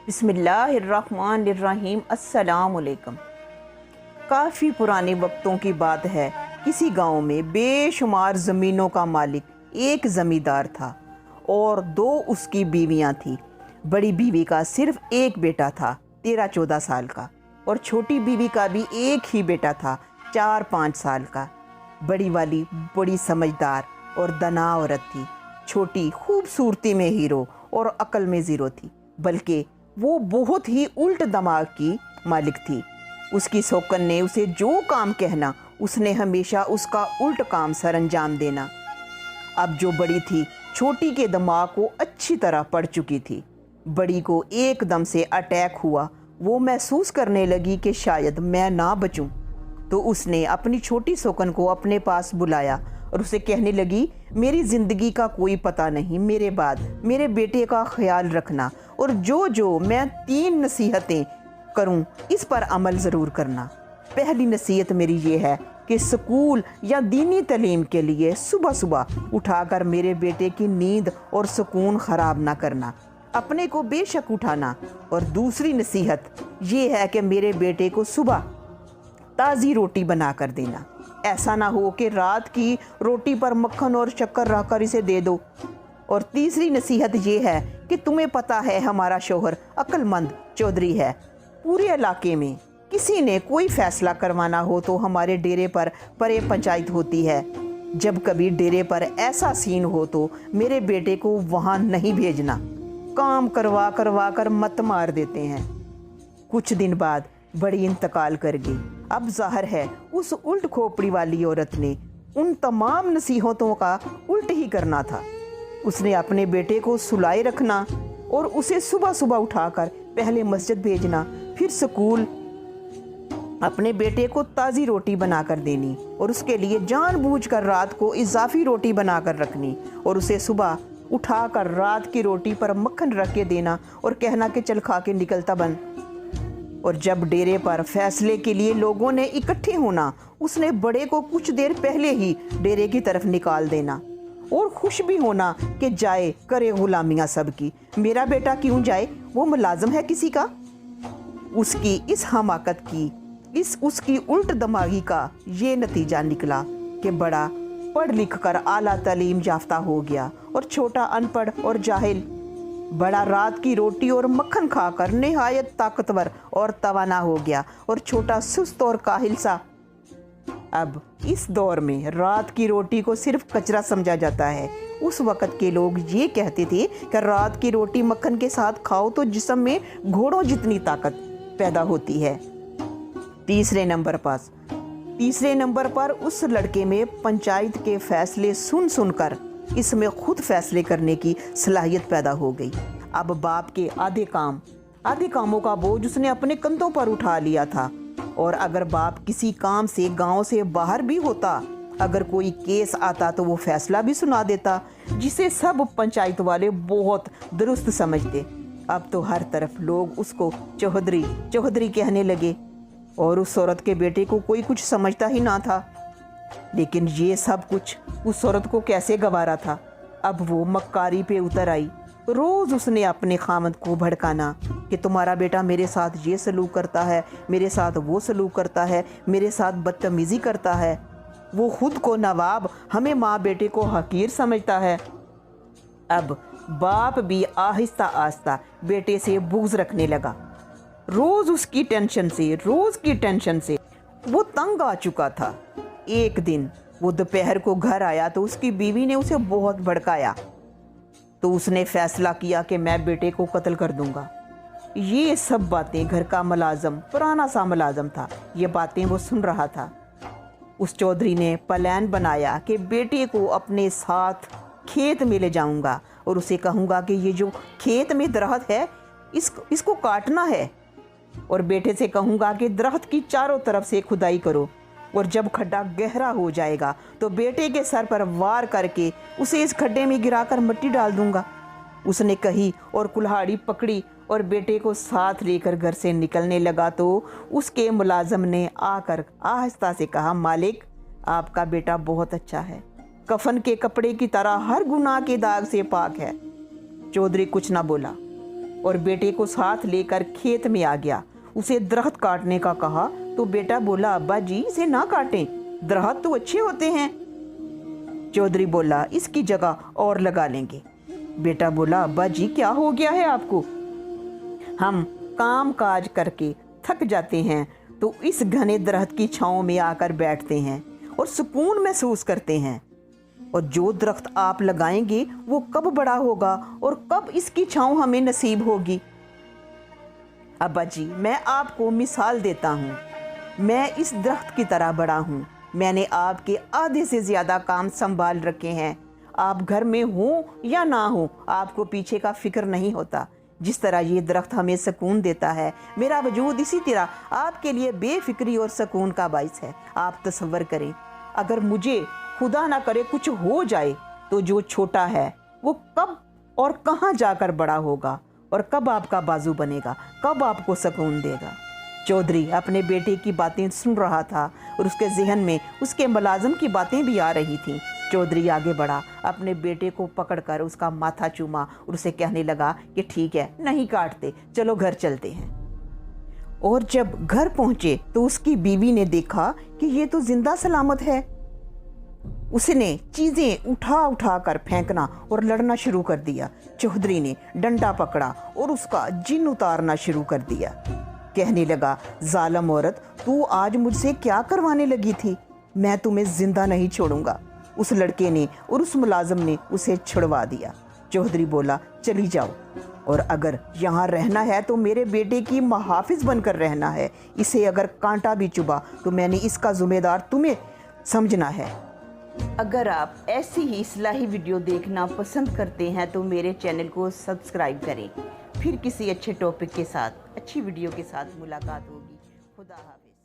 बिस्मिल्लाहिर्रहमानिर्रहीम। अस्सलाम वालेकुम। काफ़ी पुराने वक्तों की बात है। किसी गांव में बेशुमार ज़मीनों का मालिक एक ज़मींदार था और दो उसकी बीवियां थीं। बड़ी बीवी का सिर्फ एक बेटा था 13-14 साल का, और छोटी बीवी का भी एक ही बेटा था 4-5 साल का। बड़ी वाली बड़ी समझदार और दाना औरत थी। छोटी खूबसूरती में हीरो और अक्ल में ज़ीरो थी, बल्कि वो बहुत ही उल्ट दिमाग की मालिक थी। उसकी सौकन ने उसे जो काम कहना, उसने हमेशा उसका उल्ट काम सर अंजाम देना। अब जो बड़ी थी, छोटी के दिमाग को अच्छी तरह पढ़ चुकी थी। बड़ी को एकदम से अटैक हुआ। वो महसूस करने लगी कि शायद मैं ना बचूं। तो उसने अपनी छोटी सौकन को अपने पास बुलाया और उसे कहने लगी, मेरी ज़िंदगी का कोई पता नहीं, मेरे बाद मेरे बेटे का ख्याल रखना, और जो मैं 3 नसीहतें करूं, इस पर अमल ज़रूर करना। पहली नसीहत मेरी ये है कि स्कूल या दीनी तालीम के लिए सुबह सुबह उठाकर मेरे बेटे की नींद और सुकून ख़राब ना करना, अपने को बेशक उठाना। और दूसरी नसीहत ये है कि मेरे बेटे को सुबह ताज़ी रोटी बना कर देना। ऐसा ना हो कि रात की रोटी पर मक्खन और शक्कर रखकर इसे दे दो। और तीसरी नसीहत ये है कि तुम्हें पता है हमारा शौहर अक्लमंद चौधरी है। पूरे इलाके में किसी ने कोई फैसला करवाना हो तो हमारे डेरे पर परे पंचायत होती है। जब कभी डेरे पर ऐसा सीन हो तो मेरे बेटे को वहाँ नहीं भेजना, काम करवा कर मत मार देते हैं। कुछ दिन बाद बड़ी इंतकाल कर गई। अब ज़ाहिर है उस उल्ट खोपड़ी वाली औरत ने उन तमाम नसीहतों का उल्ट ही करना था। उसने अपने बेटे को सुलाए रखना और उसे सुबह सुबह उठाकर पहले मस्जिद भेजना, फिर स्कूल, अपने बेटे को ताज़ी रोटी बनाकर देनी और उसके लिए जानबूझकर रात को इजाफी रोटी बनाकर रखनी, और उसे सुबह उठाकर रात की रोटी पर मक्खन रख के देना और कहना कि चल खा के निकलता बन। और जब डेरे पर फैसले के लिए लोगों ने इकट्ठे होना, उसने बड़े को कुछ देर पहले ही डेरे की तरफ निकाल देना और खुश भी होना कि जाए करे गुलामियाँ सबकी, मेरा बेटा क्यों जाए, वो मुलाजम है किसी का। उसकी इस हमाकत की, उसकी उल्ट दिमागी का ये नतीजा निकला कि बड़ा पढ़ लिख कर आला तालीम याफ्ता हो गया और छोटा अनपढ़ और जाहिल। बड़ा रात की रोटी और मक्खन खाकर निहायत ताकतवर और तवाना हो गया और छोटा सुस्त और काहिल सा। अब इस दौर में रात की रोटी को सिर्फ कचरा समझा जाता है। उस वक़्त के लोग ये कहते थे कि रात की रोटी मक्खन के साथ खाओ तो जिस्म में घोड़ों जितनी ताकत पैदा होती है। तीसरे नंबर पर उस लड़के में पंचायत के फैसले सुन सुनकर इसमें खुद फैसले करने की सलाहियत पैदा हो गई। अब बाप के आधे कामों का बोझ उसने अपने कंधों पर उठा लिया था। और अगर बाप किसी काम से गांव से बाहर भी होता, अगर कोई केस आता तो वो फैसला भी सुना देता, जिसे सब पंचायत वाले बहुत दुरुस्त समझते। अब तो हर तरफ लोग उसको चौधरी कहने लगे और उस औरत के बेटे को कोई कुछ समझता ही ना था। लेकिन ये सब कुछ उस औरत को कैसे गवारा था। अब वो मक्कारी पे उतर आई। रोज़ उसने अपने खामद को भड़काना कि तुम्हारा बेटा मेरे साथ ये सलूक करता है, मेरे साथ वो सलूक करता है, मेरे साथ बदतमीज़ी करता है। वो खुद को नवाब, हमें माँ बेटे को हकीर समझता है। अब बाप भी आहिस्ता आहिस्ता बेटे से बुग़्ज़ रखने लगा। रोज़ की टेंशन से वो तंग आ चुका था। एक दिन वो दोपहर को घर आया तो उसकी बीवी ने उसे बहुत भड़काया। तो उसने फैसला किया कि मैं बेटे को कत्ल कर दूंगा। ये सब बातें घर का मुलाजम, पुराना सा मुलाजम था, ये बातें वो सुन रहा था। उस चौधरी ने प्लान बनाया कि बेटे को अपने साथ खेत में ले जाऊंगा और उसे कहूँगा कि ये जो खेत में दरख्त है इसको काटना है, और बेटे से कहूँगा कि दरख्त की चारों तरफ से खुदाई करो, और जब खड्डा गहरा हो जाएगा तो बेटे के सर पर वार करके उसे इस खड्डे में गिराकर मिट्टी डाल दूंगा। उसने कही और कुल्हाड़ी पकड़ी और बेटे को साथ लेकर घर से निकलने लगा तो उसके मुलाजम ने आकर आहिस्ता से कहा, मालिक आपका बेटा बहुत अच्छा है, कफन के कपड़े की तरह हर गुनाह के दाग से पाक है। चौधरी कुछ ना बोला। और बेटे को साथ लेकर खेत में आ गया। उसे दरख्त काटने का कहा तो बेटा बोला, अब्बा जी इसे ना काटें, दरख्त तो अच्छे होते हैं। चौधरी बोला, इसकी जगह और लगा लेंगे। बेटा बोला, अब्बा जी क्या हो गया है आपको? हम काम काज करके थक जाते हैं तो इस घने दरख्त की छांव में आकर बैठते हैं और सुकून महसूस करते हैं। और जो दरख्त आप लगाएंगे वो कब बड़ा होगा और कब इसकी छांव हमें नसीब होगी। अब्बा जी मैं आपको मिसाल देता हूँ, मैं इस दरख्त की तरह बड़ा हूँ। मैंने आपके आधे से ज़्यादा काम संभाल रखे हैं। आप घर में हो या ना हो, आपको पीछे का फिक्र नहीं होता। जिस तरह ये दरख्त हमें सुकून देता है, मेरा वजूद इसी तरह आपके लिए बेफिक्री और सुकून का बाइस है। आप तसव्वुर करें, अगर मुझे खुदा ना करे कुछ हो जाए तो जो छोटा है वो कब और कहाँ जाकर बड़ा होगा और कब आपका बाजू बनेगा, कब आपको सुकून देगा। चौधरी अपने बेटे की बातें सुन रहा था और उसके जहन में उसके मुलाजिम की बातें भी आ रही थीं। चौधरी आगे बढ़ा, अपने बेटे को पकड़कर उसका माथा चूमा और उसे कहने लगा कि ठीक है, नहीं काटते, चलो घर चलते हैं। और जब घर पहुंचे तो उसकी बीवी ने देखा कि ये तो जिंदा सलामत है। उसने चीजें उठा उठा कर फेंकना और लड़ना शुरू कर दिया। चौधरी ने डंडा पकड़ा और उसका जिन उतारना शुरू कर दिया। कहने लगा, जालिम औरत, तू आज मुझसे क्या करवाने लगी थी? मैं तुम्हें जिंदा नहीं छोड़ूंगा। उस लड़के ने और उस मुलाजिम ने उसे छुड़वा दिया। चौधरी बोला, चली जाओ, और अगर यहाँ रहना है तो मेरे बेटे की मुहाफिज बनकर रहना है। इसे अगर कांटा भी चुभा तो मैंने इसका जिम्मेदार तुम्हें समझना है। अगर आप ऐसी ही इस्लाही वीडियो देखना पसंद करते हैं तो मेरे चैनल को सब्सक्राइब करें। फिर किसी अच्छे टॉपिक के साथ, अच्छी वीडियो के साथ मुलाकात होगी। खुदा हाफिज़।